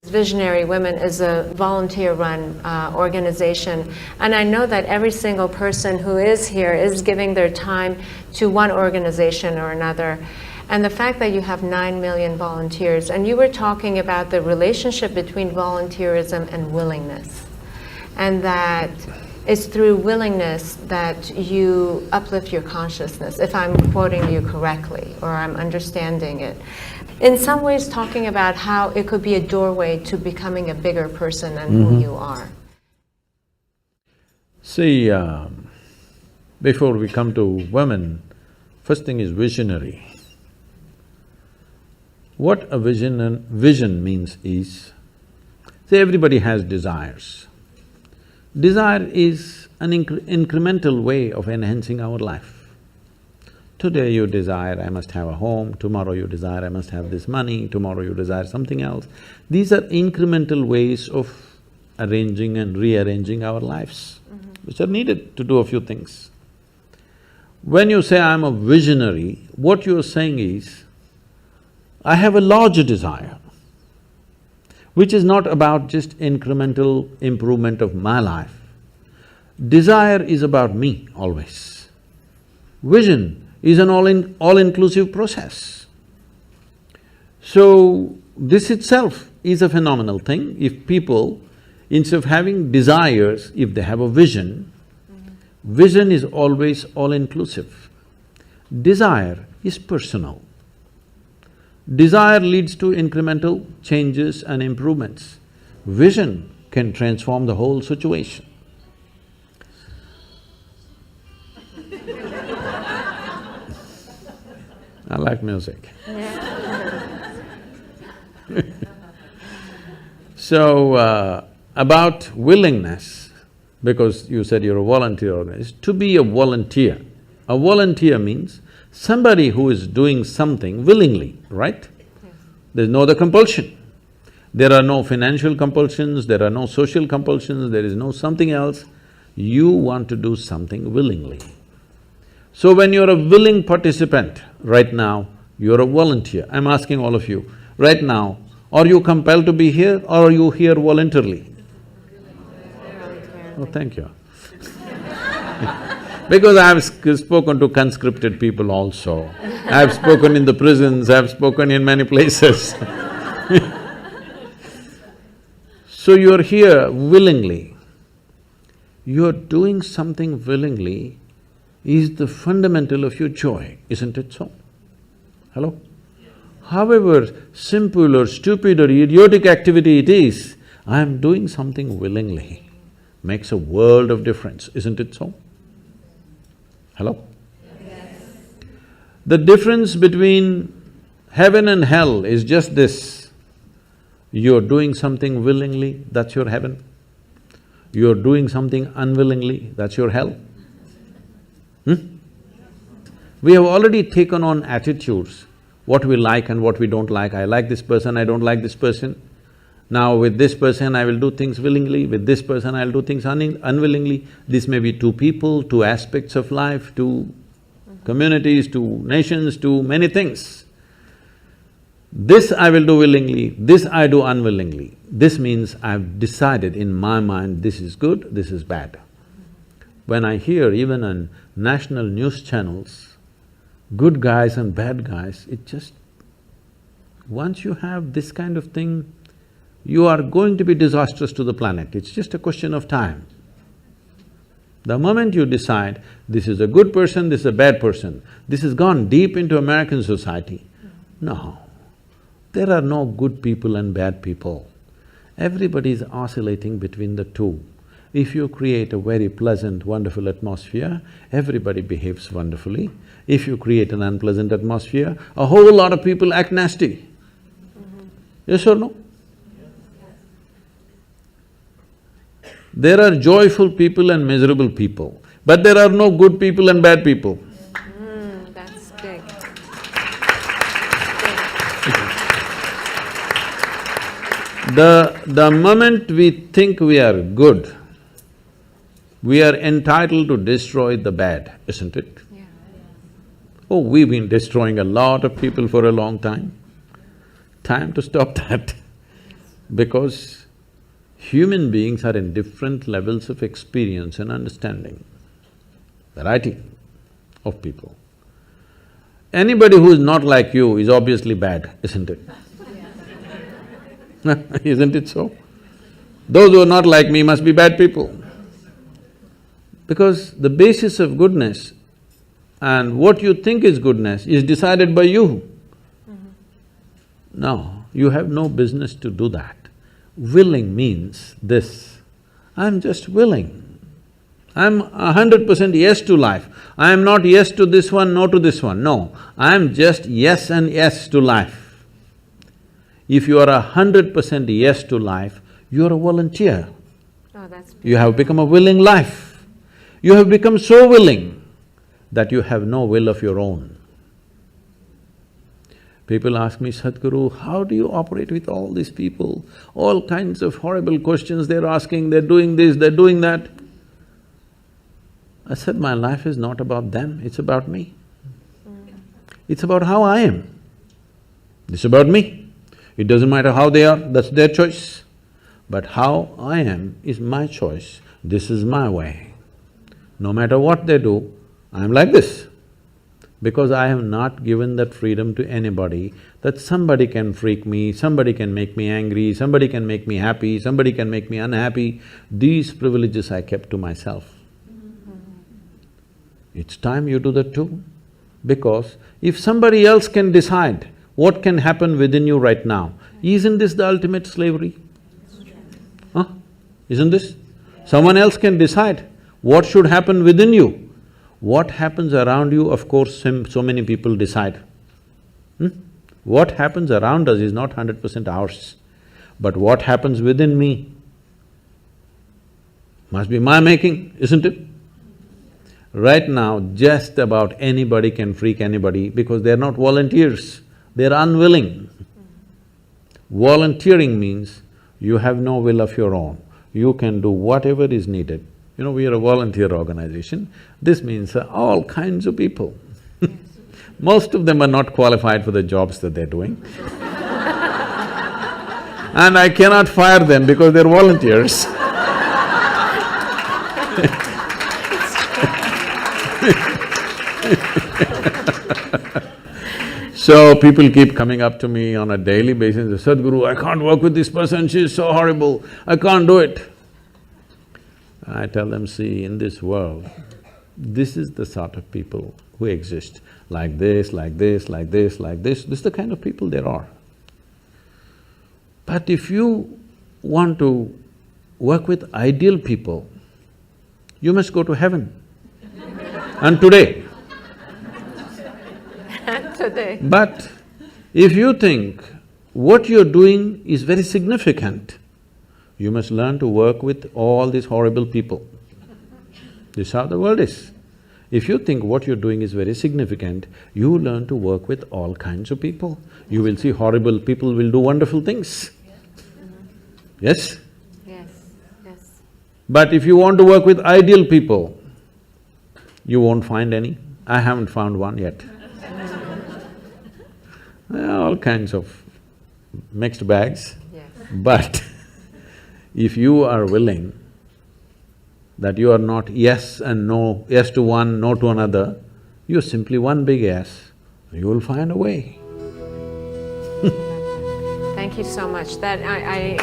Visionary Women is a volunteer-run organization, and I know that every single person who is here is giving their time to one organization or another. And the fact that you have 9 million volunteers, and you were talking about the relationship between volunteerism and willingness, and that it's through willingness that you uplift your consciousness, if I'm quoting you correctly, or I'm understanding it. In some ways talking about how it could be a doorway to becoming a bigger person than who you are. See, before we come to women, first thing is visionary. What a vision means is, see, everybody has desires. Desire is an incremental way of enhancing our life. Today you desire, I must have a home, tomorrow you desire, I must have this money, tomorrow you desire something else. These are incremental ways of arranging and rearranging our lives, which are needed to do a few things. When you say, I'm a visionary, what you're saying is, I have a larger desire, which is not about just incremental improvement of my life. Desire is about me always. Vision is an all-inclusive process. So, this itself is a phenomenal thing. If people, instead of having desires, if they have a vision, vision is always all-inclusive. Desire is personal. Desire leads to incremental changes and improvements. Vision can transform the whole situation. I like music. So, about willingness, because you said you're a volunteer organization, to be a volunteer means somebody who is doing something willingly, right? There's no other compulsion. There are no financial compulsions, there are no social compulsions, there is no something else. You want to do something willingly. So when you're a willing participant, right now, you're a volunteer. I'm asking all of you, right now, are you compelled to be here or are you here voluntarily? Oh, thank you. Because I've spoken to conscripted people also. I've spoken in the prisons, I've spoken in many places. So you're here willingly. You're doing something willingly is the fundamental of your joy, isn't it so? Hello? However simple or stupid or idiotic activity it is, I'm doing something willingly, makes a world of difference, isn't it so? Hello? Yes. The difference between heaven and hell is just this. You're doing something willingly, that's your heaven. You're doing something unwillingly, that's your hell. We have already taken on attitudes, what we like and what we don't like. I like this person, I don't like this person. Now with this person I will do things willingly, with this person I'll do things unwillingly. This may be two people, two aspects of life, two communities, two nations, two many things. This I will do willingly, this I do unwillingly. This means I've decided in my mind, this is good, this is bad. When I hear even on national news channels, good guys and bad guys, it just… once you have this kind of thing, you are going to be disastrous to the planet, it's just a question of time. The moment you decide, this is a good person, this is a bad person, this has gone deep into American society. No, there are no good people and bad people. Everybody is oscillating between the two. If you create a very pleasant, wonderful atmosphere, everybody behaves wonderfully. If you create an unpleasant atmosphere, a whole lot of people act nasty. Yes or no? There are joyful people and miserable people, but there are no good people and bad people. That's big. The moment we think we are good, we are entitled to destroy the bad, isn't it? Yeah. Oh, we've been destroying a lot of people for a long time. Time to stop that. Because human beings are in different levels of experience and understanding, variety of people. Anybody who is not like you is obviously bad, isn't it? Isn't it so? Those who are not like me must be bad people. Because the basis of goodness and what you think is goodness is decided by you. No, you have no business to do that. Willing means this, I'm just willing. I'm 100% yes to life. I am not yes to this one, no to this one, no. I am just yes and yes to life. If you are 100% yes to life, you are a volunteer. Oh, that's beautiful. You have become a willing life. You have become so willing that you have no will of your own. People ask me, Sadhguru, how do you operate with all these people? All kinds of horrible questions they're asking, they're doing this, they're doing that. I said, my life is not about them, it's about me. It's about how I am. It's about me. It doesn't matter how they are, that's their choice. But how I am is my choice, this is my way. No matter what they do, I'm like this. Because I have not given that freedom to anybody that somebody can freak me, somebody can make me angry, somebody can make me happy, somebody can make me unhappy. These privileges I kept to myself. It's time you do that too. Because if somebody else can decide what can happen within you right now, isn't this the ultimate slavery? Huh? Isn't this? Someone else can decide what should happen within you. What happens around you, of course, so many people decide. What happens around us is not 100% ours. But what happens within me must be my making, isn't it? Right now, just about anybody can freak anybody because they're not volunteers, they're unwilling. Volunteering means you have no will of your own, you can do whatever is needed. You know, we are a volunteer organization, this means all kinds of people. Most of them are not qualified for the jobs that they're doing. And I cannot fire them because they're volunteers. So people keep coming up to me on a daily basis and say, Sadhguru, I can't work with this person, she's so horrible, I can't do it. I tell them, see, in this world, this is the sort of people who exist, like this, like this, like this, like this is the kind of people there are. But if you want to work with ideal people, you must go to heaven. And today. Today. But if you think what you're doing is very significant, you must learn to work with all these horrible people. This is how the world is. If you think what you're doing is very significant, you learn to work with all kinds of people. You will see horrible people will do wonderful things. Yes? Yes, yes. But if you want to work with ideal people, you won't find any. I haven't found one yet. All kinds of mixed bags. Yes. But if you are willing that you are not yes and no, yes to one, no to another, you're simply one big yes, you will find a way. Thank you so much. That I